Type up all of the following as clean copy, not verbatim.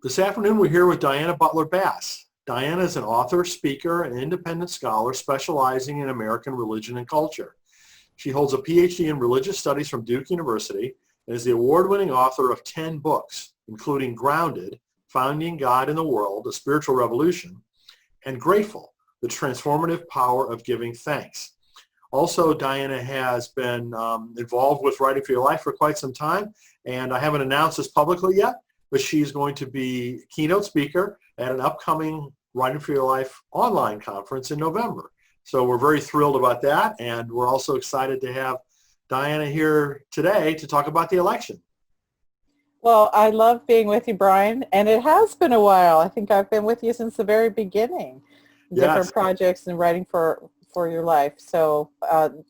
This afternoon, we're here with Diana Butler Bass. Diana is an author, speaker, and independent scholar specializing in American religion and culture. She holds a PhD in religious studies from Duke University and is the award-winning author of 10 books, including Grounded, Finding God in the World, A Spiritual Revolution, and Grateful, The Transformative Power of Giving Thanks. Also, Diana has been involved with Writing for Your Life for quite some time, and I haven't announced this publicly yet, but she's going to be keynote speaker at an upcoming Writing for Your Life online conference in November. So we're very thrilled about that, and we're also excited to have Diana here today to talk about the election. Well, I love being with you, Brian, and it has been a while. I think I've been with you since the very beginning, different Yes. projects and Writing for Your Life. So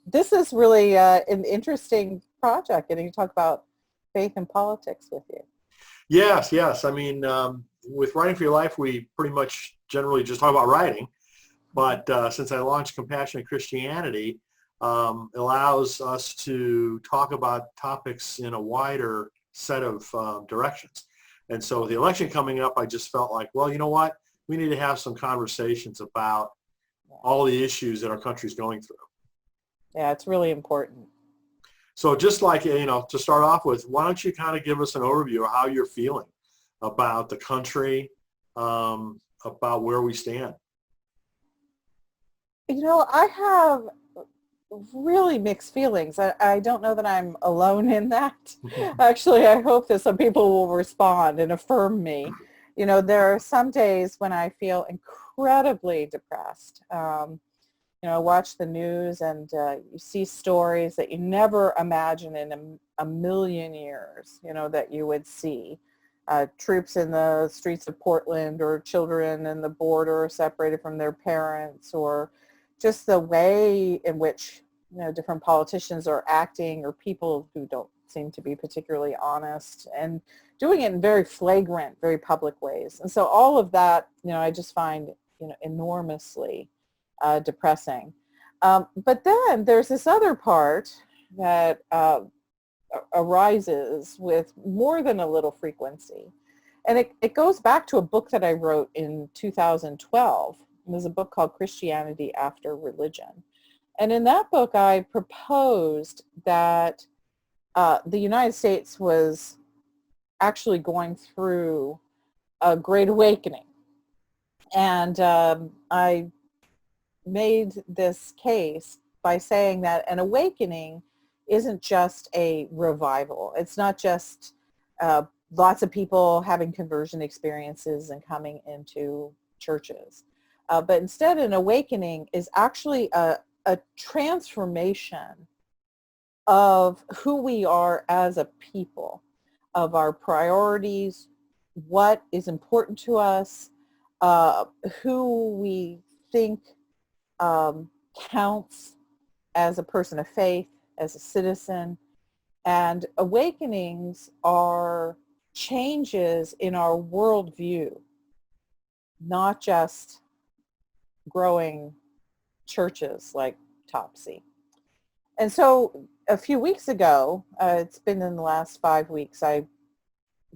this is really an interesting project, getting to talk about faith and politics with you. Yes. I mean, with Writing for Your Life, we pretty much generally just talk about writing. But since I launched Compassionate Christianity, allows us to talk about topics in a wider set of directions. And so with the election coming up, I just felt like, well, you know what? We need to have some conversations about all the issues that our country's going through. Yeah, it's really important. So just like, to start off with, why don't you kind of give us an overview of how you're feeling about the country, about where we stand? I have really mixed feelings. I don't know that I'm alone in that. Actually, I hope that some people will respond and affirm me. There are some days when I feel incredibly depressed. I watch the news and you see stories that you never imagine in a million years, that you would see. Troops in the streets of Portland, or children in the border separated from their parents, or just the way in which different politicians are acting, or people who don't seem to be particularly honest and doing it in very flagrant, very public ways. And so all of that, I just find, enormously depressing. But then there's this other part that arises with more than a little frequency. And it goes back to a book that I wrote in 2012. It was a book called Christianity After Religion. And in that book, I proposed that the United States was actually going through a great awakening. And I made this case by saying that an awakening isn't just a revival. It's not just lots of people having conversion experiences and coming into churches. But instead, an awakening is actually a transformation of who we are as a people, of our priorities, what is important to us, who we think counts as a person of faith, as a citizen. And awakenings are changes in our worldview, not just growing churches like Topsy. And so a few weeks ago, it's been in the last 5 weeks, I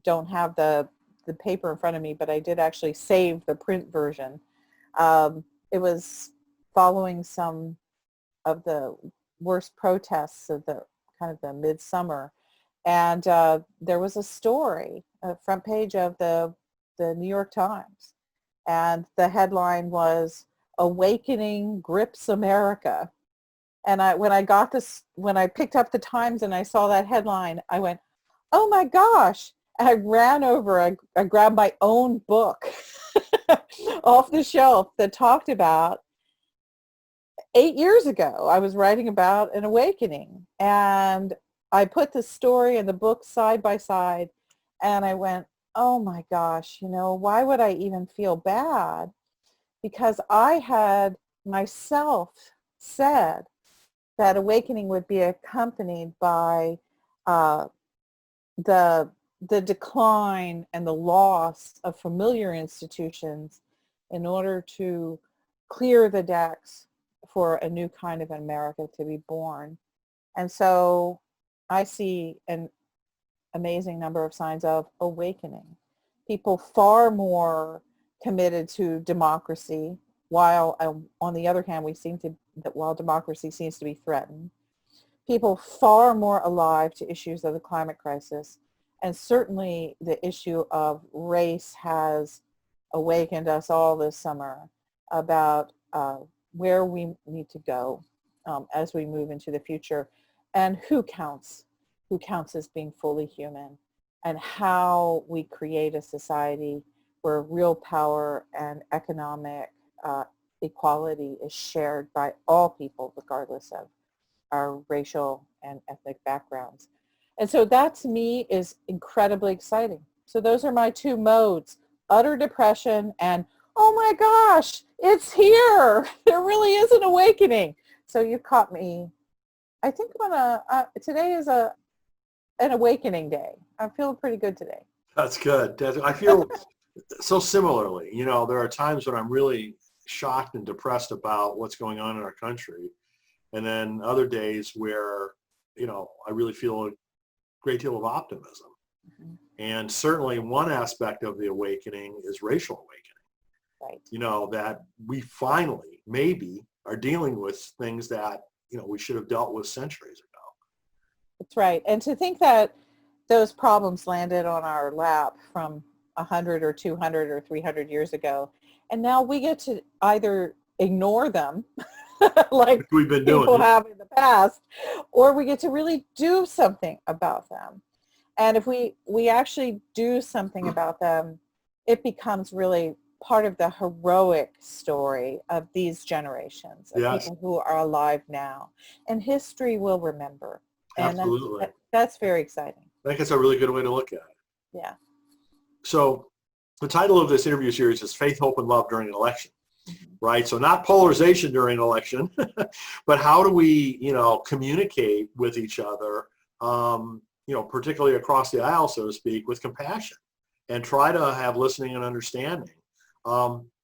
don't have the paper in front of me, but I did actually save the print version. It was following some of the worst protests of the kind of the midsummer. And there was a story, a front page of the New York Times. And the headline was, "Awakening Grips America." And when I picked up the Times and I saw that headline, I went, oh my gosh. And I ran over, I grabbed my own book off the shelf that talked about 8 years ago. I was writing about an awakening. And I put the story and the book side by side. And I went, oh my gosh, why would I even feel bad? Because I had myself said that awakening would be accompanied by the decline and the loss of familiar institutions in order to clear the decks for a new kind of America to be born. And so I see an amazing number of signs of awakening. people far more committed to democracy, while on the other hand, that while democracy seems to be threatened, people far more alive to issues of the climate crisis. And certainly the issue of race has awakened us all this summer about where we need to go as we move into the future, and who counts as being fully human, and how we create a society where real power and economic equality is shared by all people, regardless of our racial and ethnic backgrounds. And so that to me is incredibly exciting. So those are my two modes: utter depression and, oh my gosh, it's here. There really is an awakening. So you caught me. I think today is an awakening day. I'm feeling pretty good today. That's good. I feel so similarly. You know, there are times when I'm really shocked and depressed about what's going on in our country. And then other days where, you know, I really feel a great deal of optimism. Mm-hmm. And certainly one aspect of the awakening is racial awakening. Right. You know, that we finally maybe are dealing with things that, you know, we should have dealt with centuries ago. That's right. And to think that those problems landed on our lap from 100 or 200 or 300 years ago, and now we get to either ignore them like we've been people doing have in the past, or we get to really do something about them. And if we actually do something about them, it becomes really part of the heroic story of these generations of Yes. people who are alive now. And history will remember. And Absolutely. That's very exciting. I think it's a really good way to look at it. Yeah. So the title of this interview series is Faith, Hope, and Love During an Election, right? So not polarization during an election, but how do we, you know, communicate with each other, you know, particularly across the aisle, so to speak, with compassion, and try to have listening and understanding.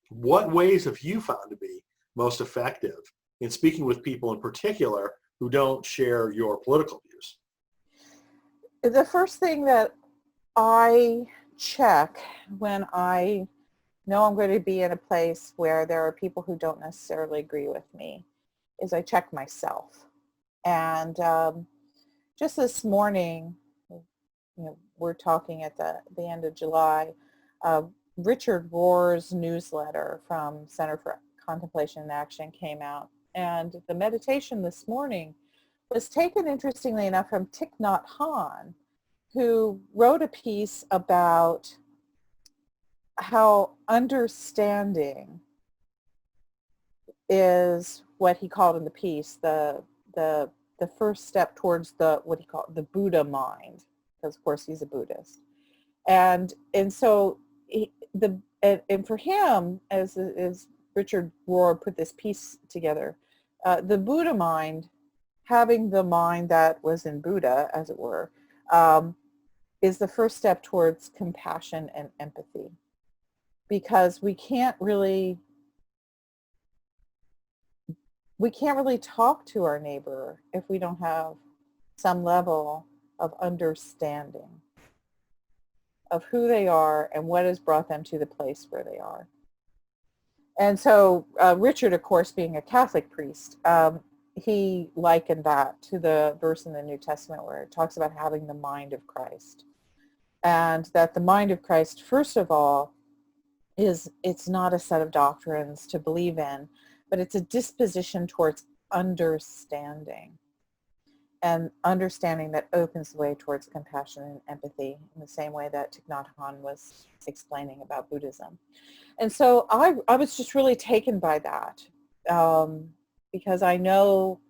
What ways have you found to be most effective in speaking with people in particular who don't share your political views? The first thing that I check when I know I'm going to be in a place where there are people who don't necessarily agree with me is I check myself. And just this morning, you know, we're talking at the end of July, Richard Rohr's newsletter from Center for Contemplation and Action came out. And the meditation this morning was taken, interestingly enough, from Thich Nhat Hanh, who wrote a piece about how understanding is what he called in the piece the first step towards what he called the Buddha mind, because of course he's a Buddhist, and so and for him, as Richard Rohr put this piece together, the Buddha mind, having the mind that was in Buddha, as it were, is the first step towards compassion and empathy, because we can't really talk to our neighbor if we don't have some level of understanding of who they are and what has brought them to the place where they are. And so Richard, of course, being a Catholic priest, he likened that to the verse in the New Testament where it talks about having the mind of Christ. And that the mind of Christ, first of all, it's not a set of doctrines to believe in, but it's a disposition towards understanding, and understanding that opens the way towards compassion and empathy in the same way that Thich Nhat Hanh was explaining about Buddhism. And so I was just really taken by that, because I know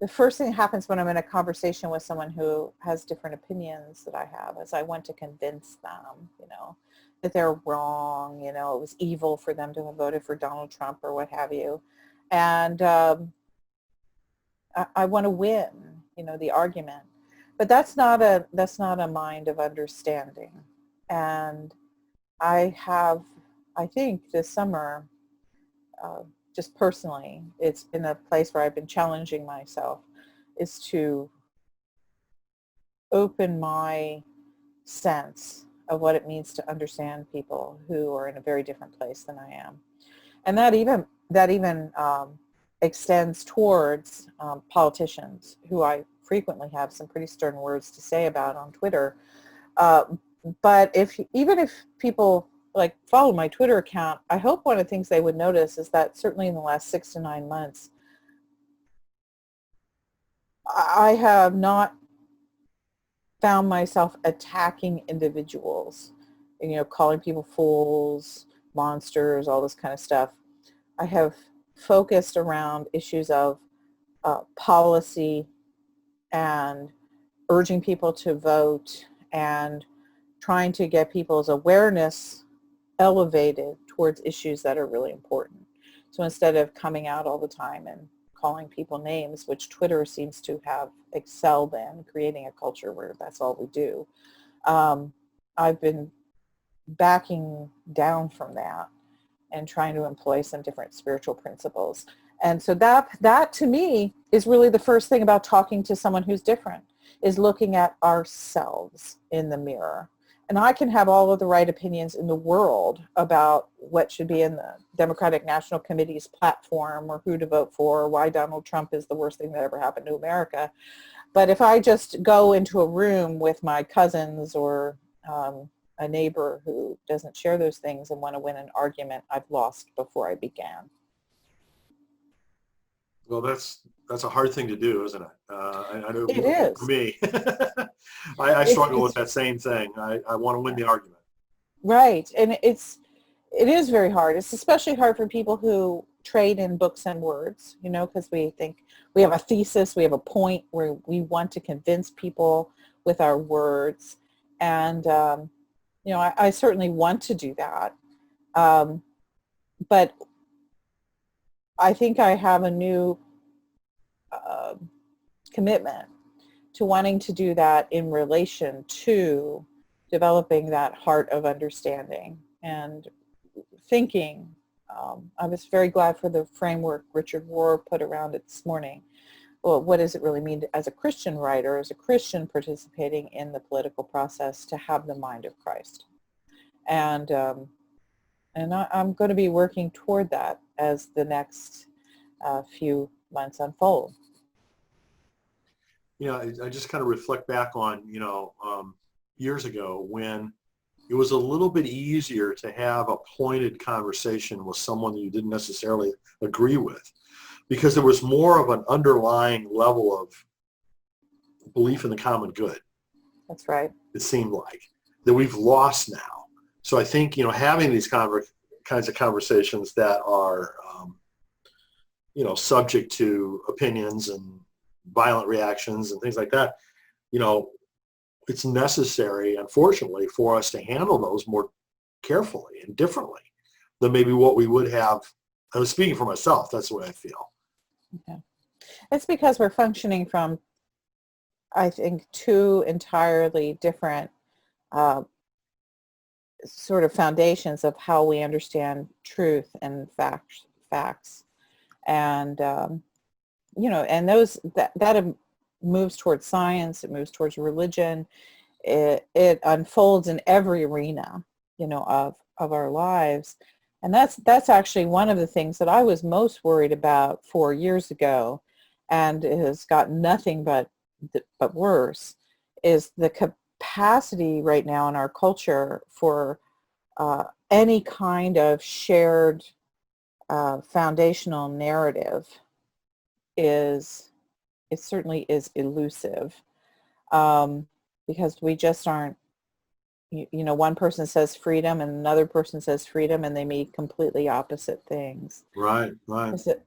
the first thing that happens when I'm in a conversation with someone who has different opinions that I have is I want to convince them, you know, that they're wrong, you know, it was evil for them to have voted for Donald Trump or what have you. And I want to win, you know, the argument. But that's not a mind of understanding. And I think this summer, just personally, it's been a place where I've been challenging myself, is to open my sense of what it means to understand people who are in a very different place than I am. And that even extends towards politicians who I frequently have some pretty stern words to say about on Twitter. Uh, but even if people like follow my Twitter account, I hope one of the things they would notice is that certainly in the last 6 to 9 months, I have not found myself attacking individuals, calling people fools, monsters, all this kind of stuff. I have focused around issues of policy and urging people to vote and trying to get people's awareness elevated towards issues that are really important. So instead of coming out all the time and calling people names, which Twitter seems to have excelled in, creating a culture where that's all we do, I've been backing down from that and trying to employ some different spiritual principles. And so that to me is really the first thing about talking to someone who's different, is looking at ourselves in the mirror. And I can have all of the right opinions in the world about what should be in the Democratic National Committee's platform or who to vote for or why Donald Trump is the worst thing that ever happened to America. But if I just go into a room with my cousins or a neighbor who doesn't share those things and want to win an argument, I've lost before I began. Well, that's a hard thing to do, isn't it? I know It is. for me, I struggle with that same thing. I want to win the argument. Right. And it is very hard. It's especially hard for people who trade in books and words, because we think we have a thesis, we have a point where we want to convince people with our words. And, I certainly want to do that. But I think I have a new commitment to wanting to do that in relation to developing that heart of understanding and thinking. I was very glad for the framework Richard Rohr put around it this morning. Well, what does it really mean as a Christian writer, as a Christian participating in the political process, to have the mind of Christ? And I'm going to be working toward that as the next few months unfold. I just kind of reflect back on, years ago when it was a little bit easier to have a pointed conversation with someone that you didn't necessarily agree with, because there was more of an underlying level of belief in the common good. That's right. It seemed like that we've lost now. So I think, having these kinds of conversations that are, subject to opinions and violent reactions and things like that, it's necessary, unfortunately, for us to handle those more carefully and differently than maybe what we would have. I was speaking for myself. That's the way I feel. Okay. It's because we're functioning from, I think, two entirely different sort of foundations of how we understand truth and facts. And, and those that moves towards science, it moves towards religion, it unfolds in every arena, of our lives. And that's actually one of the things that I was most worried about 4 years ago, and it has gotten nothing but worse, is the capacity right now in our culture for any kind of shared foundational narrative certainly is elusive, because we just aren't, one person says freedom and another person says freedom, and they mean completely opposite things. Right.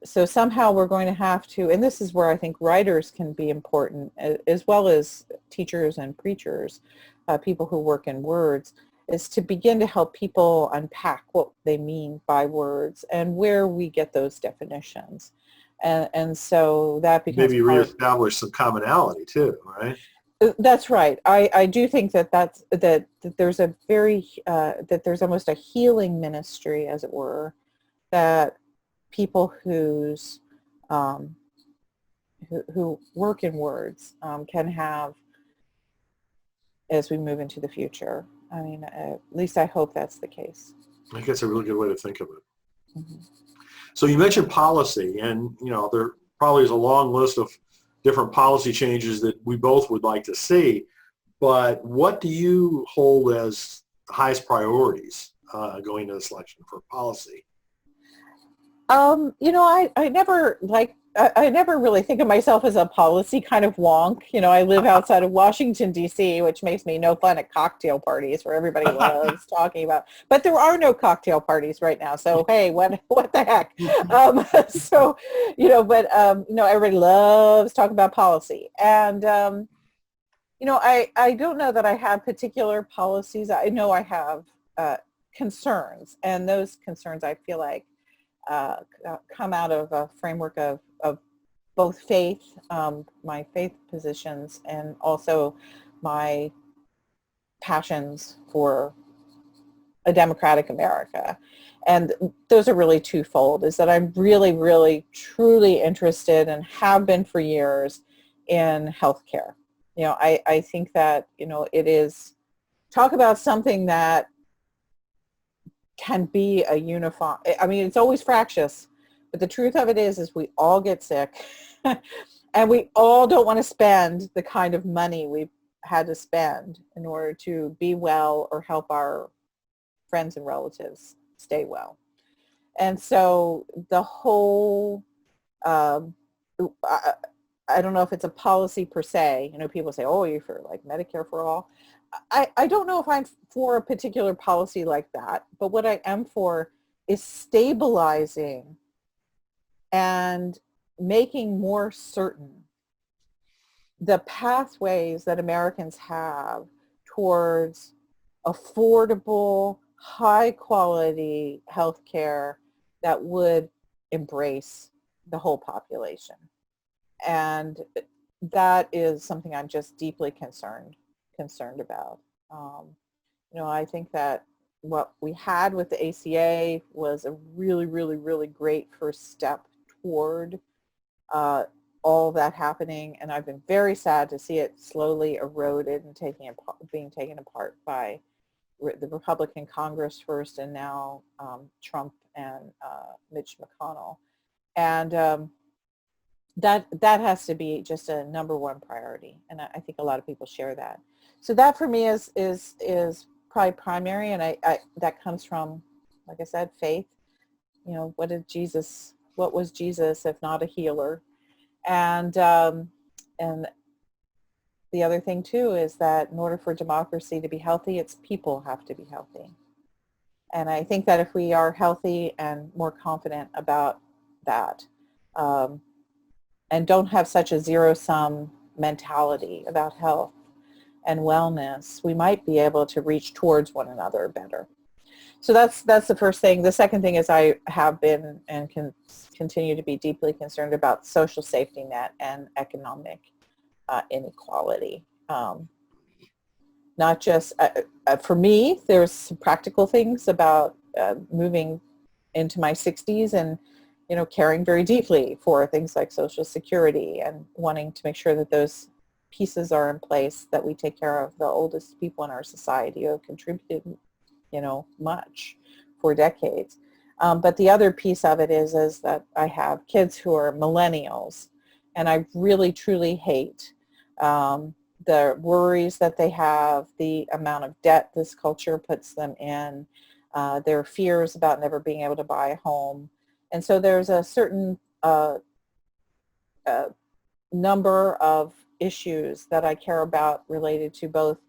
So somehow we're going to have to, and this is where I think writers can be important, as well as teachers and preachers, people who work in words, is to begin to help people unpack what they mean by words and where we get those definitions. And so that becomes maybe reestablish some commonality too, right? That's right. I do think that there's a very that there's almost a healing ministry, as it were, that people who work in words can have as we move into the future. I mean, at least I hope that's the case. I think that's a really good way to think of it. Mm-hmm. So you mentioned policy, and there probably is a long list of different policy changes that we both would like to see. But what do you hold as the highest priorities going to this election for policy? I never I never really think of myself as a policy kind of wonk. I live outside of Washington, D.C., which makes me no fun at cocktail parties where everybody loves talking about. But there are no cocktail parties right now. So, hey, what the heck? Everybody loves talking about policy. And, I don't know that I have particular policies. I know I have concerns. And those concerns I feel like come out of a framework of both faith, my faith positions, and also my passions for a democratic America. And those are really twofold, is that I'm really, really, truly interested and have been for years in healthcare. I think that, it is, talk about something that can be a uniform. I mean, it's always fractious, but the truth of it is we all get sick and we all don't want to spend the kind of money we've had to spend in order to be well or help our friends and relatives stay well. And so the whole, I don't know if it's a policy per se. People say, oh, you're for like Medicare for all. I don't know if I'm for a particular policy like that, but what I am for is stabilizing and making more certain the pathways that Americans have towards affordable, high quality health care that would embrace the whole population. And that is something I'm just deeply concerned about. I think that what we had with the ACA was a really, really, really great first step toward all that happening, and I've been very sad to see it slowly eroded and being taken apart by the Republican Congress first, and now Trump and Mitch McConnell. And that has to be just a number one priority, and I think a lot of people share that. So that for me is probably primary, and I that comes from, like I said, faith. What was Jesus if not a healer? And the other thing too is that in order for democracy to be healthy, its people have to be healthy. And I think that if we are healthy and more confident about that, and don't have such a zero-sum mentality about health and wellness, we might be able to reach towards one another better. So that's the first thing. The second thing is I have been and can continue to be deeply concerned about social safety net and economic inequality. Not just, for me, there's some practical things about moving into my 60s and caring very deeply for things like Social Security and wanting to make sure that those pieces are in place, that we take care of the oldest people in our society who have contributed, much for decades. But the other piece of it is that I have kids who are millennials, and I really, truly hate the worries that they have, the amount of debt this culture puts them in, their fears about never being able to buy a home. And so there's a certain number of issues that I care about related to both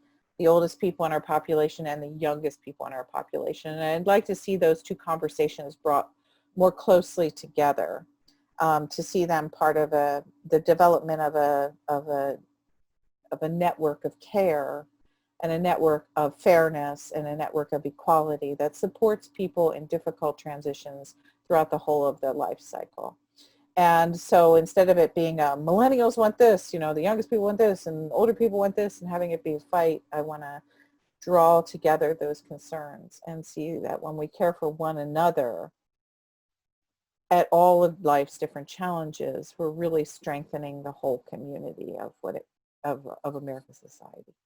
the oldest people in our population and the youngest people in our population. And I'd like to see those two conversations brought more closely together, to see them part of the development of a network of care and a network of fairness and a network of equality that supports people in difficult transitions throughout the whole of their life cycle. And so instead of it being millennials want this, the youngest people want this, and older people want this, and having it be a fight, I want to draw together those concerns and see that when we care for one another at all of life's different challenges, we're really strengthening the whole community of American society.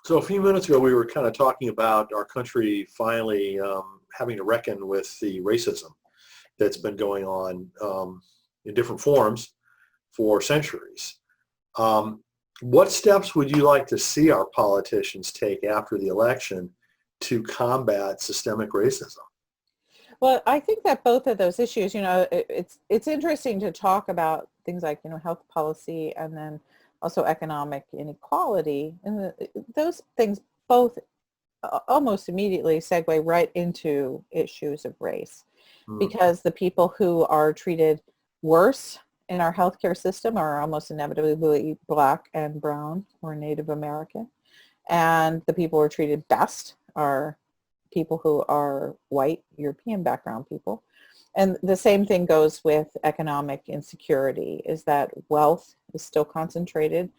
So a few minutes ago, we were kind of talking about our country finally having to reckon with the racism that's been going on in different forms for centuries. Um, what steps would you like to see our politicians take after the election to combat systemic racism? Well, I think that both of those issues, it's interesting to talk about things like, health policy and then also economic inequality. And those things both almost immediately segue right into issues of race, Mm, because the people who are treated worse in our healthcare system are almost inevitably Black and brown or Native American. And the people who are treated best are people who are white, European background people. And the same thing goes with economic insecurity, is that wealth is still concentrated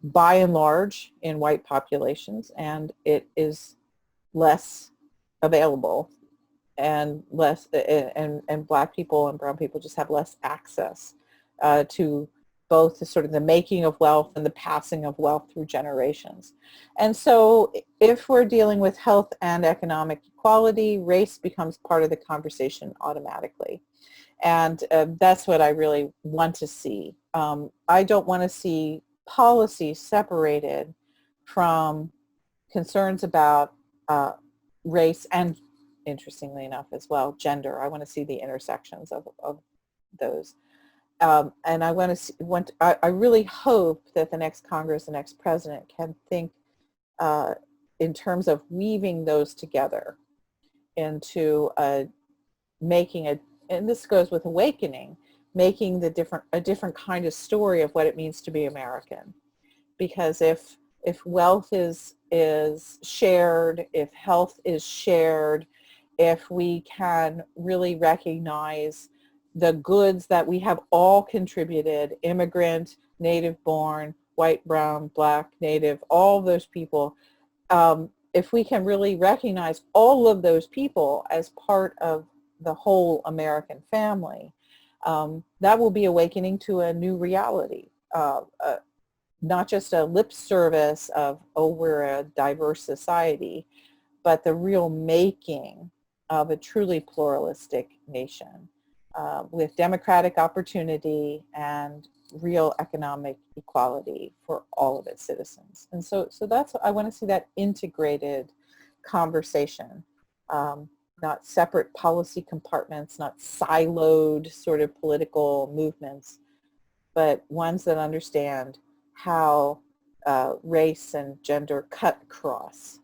by and large in white populations, and it is less available and less, and Black people and brown people just have less access to both the sort of the making of wealth and the passing of wealth through generations. And so if we're dealing with health and economic equality, race becomes part of the conversation automatically. And that's what I really want to see. I don't want to see policy separated from concerns about race and, interestingly enough as well, gender. I want to see the intersections of those. And I really hope that the next Congress, the next president can think in terms of weaving those together into making and this goes with awakening, making a different kind of story of what it means to be American. Because if wealth is shared, if health is shared, if we can really recognize the goods that we have all contributed, immigrant, native born, white, brown, Black, Native, all those people, if we can really recognize all of those people as part of the whole American family, that will be awakening to a new reality. Not just a lip service of, oh, we're a diverse society, but the real making of a truly pluralistic nation with democratic opportunity and real economic equality for all of its citizens. And so that's, I want to see that integrated conversation, not separate policy compartments, not siloed sort of political movements, but ones that understand how race and gender cut across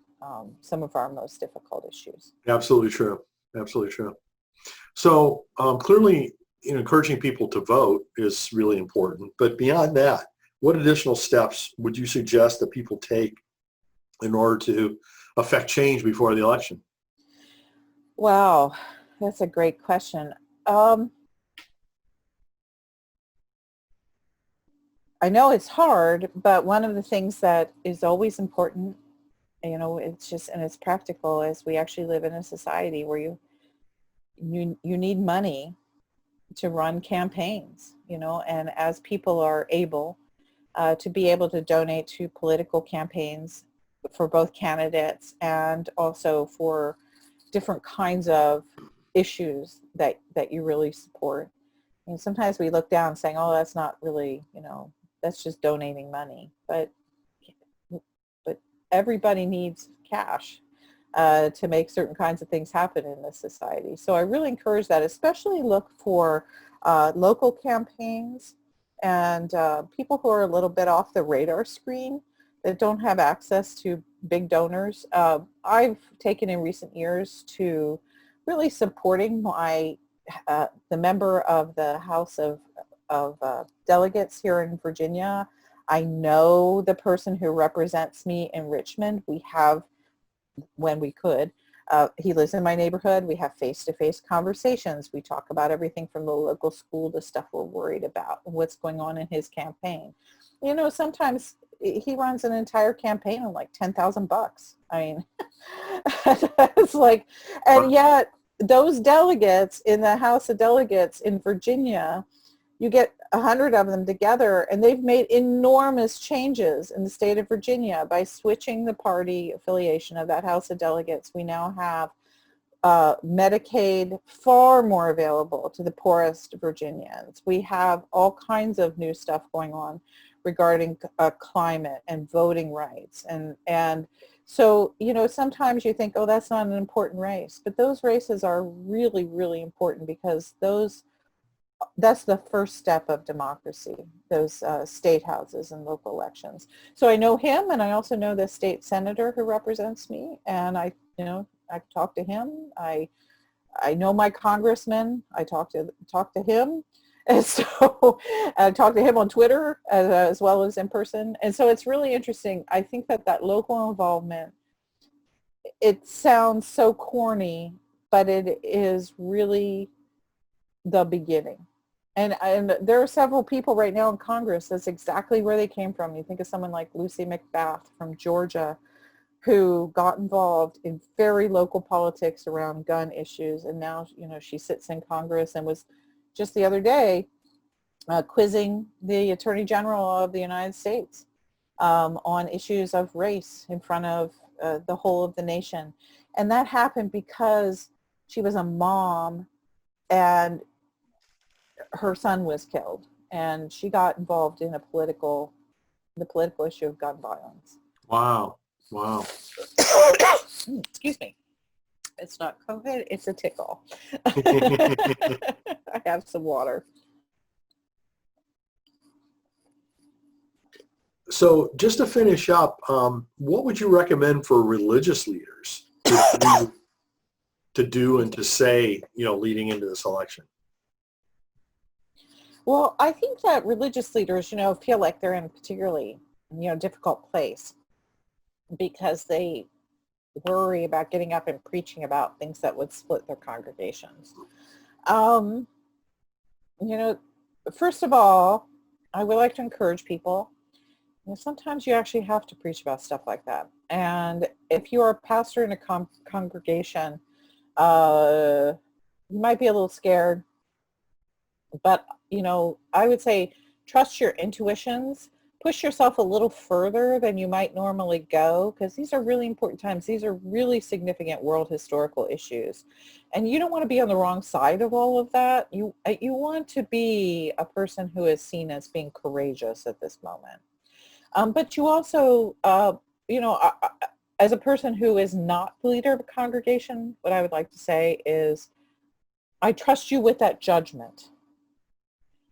some of our most difficult issues. absolutely true. Absolutely true. So clearly, encouraging people to vote is really important. But beyond that, what additional steps would you suggest that people take in order to affect change before the election? Wow, that's a great question. I know it's hard, but one of the things that is always important, it's just, and it's practical, is we actually live in a society where you need money to run campaigns, and as people are able to be able to donate to political campaigns for both candidates and also for different kinds of issues that you really support. And sometimes we look down saying, oh, that's not really, that's just donating money. But everybody needs cash to make certain kinds of things happen in this society. So I really encourage that, especially look for local campaigns and people who are a little bit off the radar screen that don't have access to big donors. I've taken in recent years to really supporting the member of the House of Delegates here in Virginia. I know the person who represents me in Richmond. We have, when we could, he lives in my neighborhood. We have face-to-face conversations. We talk about everything from the local school to stuff we're worried about, what's going on in his campaign. Sometimes he runs an entire campaign on like $10,000. I mean, it's like, and yet those delegates in the House of Delegates in Virginia You get 100 of them together, and they've made enormous changes in the state of Virginia by switching the party affiliation of that House of Delegates. We now have Medicaid far more available to the poorest Virginians. We have all kinds of new stuff going on regarding climate and voting rights. And so, sometimes you think, oh, that's not an important race. But those races are really, really important because that's the first step of democracy, those state houses and local elections. So I know him, and I also know the state senator who represents me, and I talk to him. I know my congressman. I talk to him, and so I talk to him on Twitter as well as in person. And so it's really interesting. I think that local involvement, it sounds so corny, but it is really the beginning. And there are several people right now in Congress, that's exactly where they came from. You think of someone like Lucy McBath from Georgia, who got involved in very local politics around gun issues, and now she sits in Congress and was just the other day quizzing the Attorney General of the United States on issues of race in front of the whole of the nation. And that happened because she was a mom and her son was killed, and she got involved in the political issue of gun violence. Wow. Wow. Excuse me. It's not COVID, it's a tickle. I have some water. So just to finish up, what would you recommend for religious leaders to do and to say, leading into this election? Well, I think that religious leaders, feel like they're in a particularly, difficult place because they worry about getting up and preaching about things that would split their congregations. First of all, I would like to encourage people, sometimes you actually have to preach about stuff like that. And if you're a pastor in a congregation, you might be a little scared, but I would say trust your intuitions, push yourself a little further than you might normally go, because these are really important times. These are really significant world historical issues, and you don't want to be on the wrong side of all of that. You want to be a person who is seen as being courageous at this moment, but you also as a person who is not the leader of a congregation, what I would like to say is I trust you with that judgment.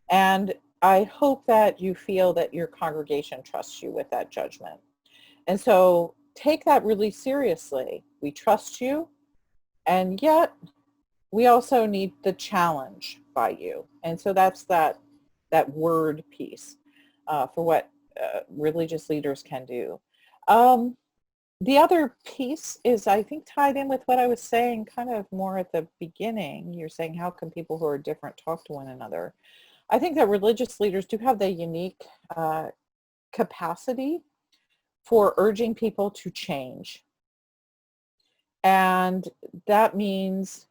And I hope that you feel that your congregation trusts you with that judgment. And so take that really seriously. We trust you, and yet we also need the challenge by you. And so that's that word piece for what religious leaders can do. The other piece is, I think, tied in with what I was saying kind of more at the beginning. You're saying, how can people who are different talk to one another? I think that religious leaders do have the unique capacity for urging people to change. And that means,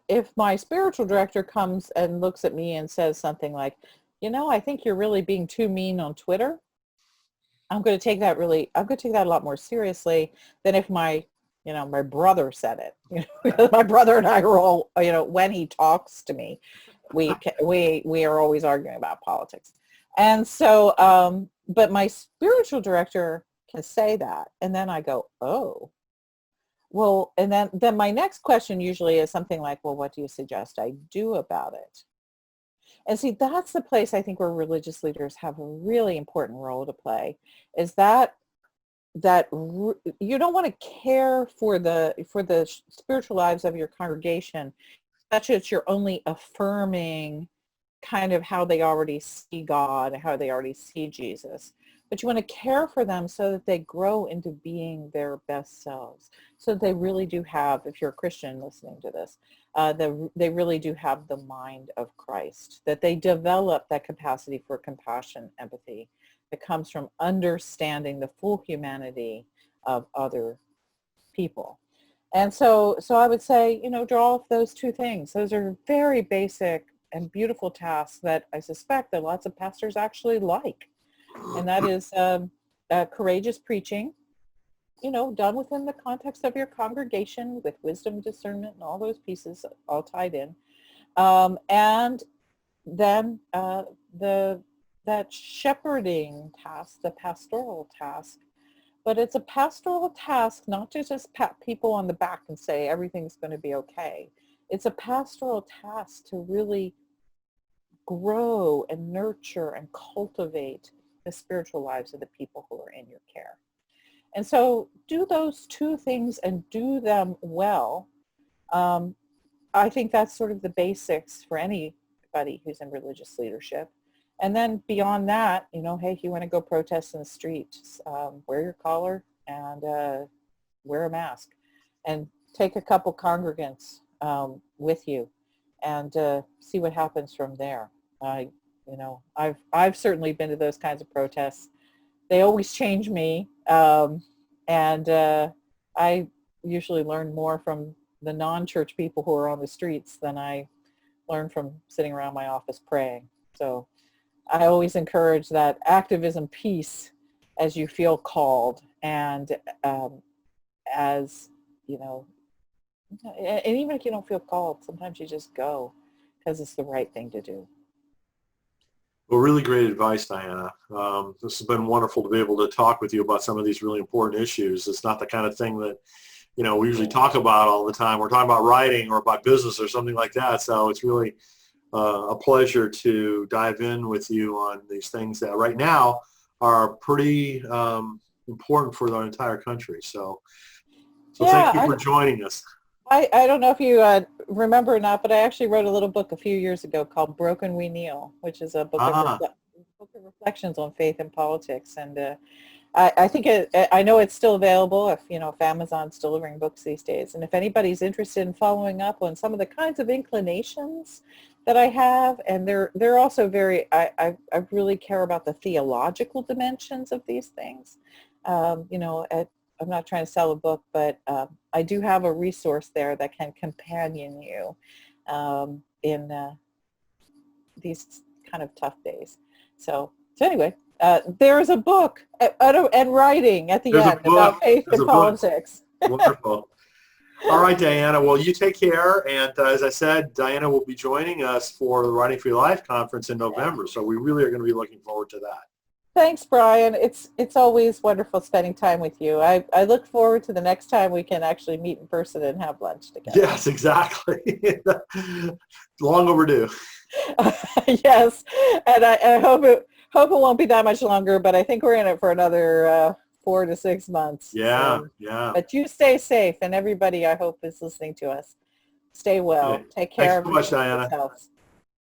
if my spiritual director comes and looks at me and says something like, I think you're really being too mean on Twitter, I'm going to take that a lot more seriously than if my brother said it. My brother and I are all, when he talks to me, we are always arguing about politics. And so, but my spiritual director can say that. And then I go, oh, well, and then my next question usually is something like, well, what do you suggest I do about it? And see, that's the place I think where religious leaders have a really important role to play, is that you don't want to care for the spiritual lives of your congregation, such that you're only affirming kind of how they already see God, how they already see Jesus. But you want to care for them so that they grow into being their best selves. So that they really do have, if you're a Christian listening to this, they really do have the mind of Christ, that they develop that capacity for compassion, empathy, that comes from understanding the full humanity of other people. And so I would say, draw off those two things. Those are very basic and beautiful task that I suspect that lots of pastors actually like. And that is courageous preaching, done within the context of your congregation with wisdom, discernment, and all those pieces all tied in. And then that shepherding task, the pastoral task. But it's a pastoral task, not to just pat people on the back and say everything's going to be okay. It's a pastoral task to really grow and nurture and cultivate the spiritual lives of the people who are in your care. And so do those two things and do them well. I think that's sort of the basics for anybody who's in religious leadership. And then beyond that, hey, if you want to go protest in the streets, wear your collar and wear a mask and take a couple congregants with you and see what happens from there. I've certainly been to those kinds of protests. They always change me. And I usually learn more from the non-church people who are on the streets than I learn from sitting around my office praying. So I always encourage that activism piece as you feel called, and as, and even if you don't feel called, sometimes you just go because it's the right thing to do. Well, really great advice, Diana. This has been wonderful to be able to talk with you about some of these really important issues. It's not the kind of thing that, we usually talk about all the time. We're talking about writing or about business or something like that. So it's really a pleasure to dive in with you on these things that right now are pretty important for the entire country. So thank you for joining us. I don't know if you remember or not, but I actually wrote a little book a few years ago called Broken We Kneel, which is a book of reflections on faith and politics. And I think I know it's still available if Amazon's delivering books these days. And if anybody's interested in following up on some of the kinds of inclinations that I have, and they're also very, I really care about the theological dimensions of these things. I'm not trying to sell a book, but I do have a resource there that can companion you in these kind of tough days. So anyway, there's a book and writing at the end about faith and politics. Wonderful. All right, Diana. Well, you take care. And as I said, Diana will be joining us for the Writing for Your Life conference in November. So we really are going to be looking forward to that. Thanks, Brian. It's always wonderful spending time with you. I look forward to the next time we can actually meet in person and have lunch together. Yes, exactly. Long overdue. Yes, and I hope it won't be that much longer, but I think we're in it for another 4 to 6 months. Yeah, so, yeah. But you stay safe, and everybody I hope is listening to us. Stay well. Okay. Take care. Thanks so much, Diana.